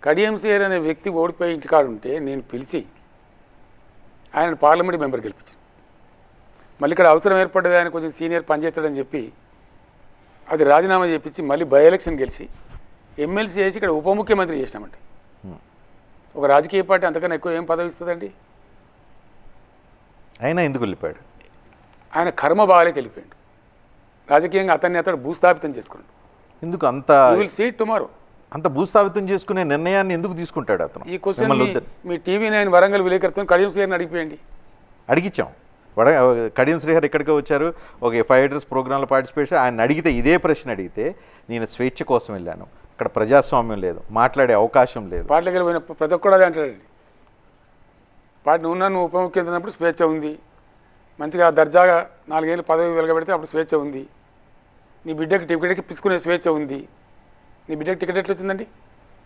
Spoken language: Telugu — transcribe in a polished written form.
కడియం శ్రీహరి అనే వ్యక్తి ఓడిపోయి ఇంటికాడు ఉంటే నేను పిలిచి ఆయన పార్లమెంట్ మెంబర్ గెలిపించాను. మళ్ళీ ఇక్కడ అవసరం ఏర్పడ్డది, ఆయన కొంచెం సీనియర్ పనిచేస్తాడని చెప్పి అది రాజీనామా చేయించి మళ్ళీ బై ఎలక్షన్ గెలిచి ఎమ్మెల్సీ చేసి ఇక్కడ ఉప ముఖ్యమంత్రి చేసినామండి. ఒక రాజకీయ పార్టీ అంతకన్నా ఎక్కువ ఏం పదవి ఇస్తుందండి? అయినా ఎందుకు వెళ్ళిపోయాడు? ఆయన కర్మ బాగాలేకి వెళ్ళిపోయాడు. రాజకీయంగా అతను భూస్థాపితం చేసుకున్నాడు. ఎందుకు అంత విల్ సీ టుమారో. అంత భూస్థాపితం చేసుకునే నిర్ణయాన్ని ఎందుకు తీసుకుంటాడు అతను? ఈ క్వశ్చన్ మీ టీవీ నైన్ వరంగల్ విలేకరుతో కడియం శ్రీహరిని అడిగిపోయండి. అడిగించాం. కడియం శ్రీహరి ఎక్కడికో వచ్చారు, ఒక ఫైటర్స్ ప్రోగ్రాంలో పార్టిసిపేషన్. ఆయన అడిగితే ఇదే ప్రశ్న అడిగితే నేను స్వేచ్ఛ కోసం వెళ్ళాను, ఇక్కడ ప్రజాస్వామ్యం లేదు, మాట్లాడే అవకాశం లేదు. పార్టీకి వెళ్ళిపోయిన ప్రతి ఒక్కడు అదే అంటాడండి. పార్టీ నువ్వు ఉప ముఖ్యమంత్రి ఉన్నప్పుడు స్వేచ్ఛ ఉంది, మంచిగా దర్జాగా 4 ఏళ్ళు పదవి వెలగబెడితే అప్పుడు స్వేచ్ఛ ఉంది, నీ బిడ్డకి టికెట్ ఇప్పించుకునే స్వేచ్ఛ ఉంది. నీ బిడ్డకి టికెట్ ఎట్లా వచ్చిందండి?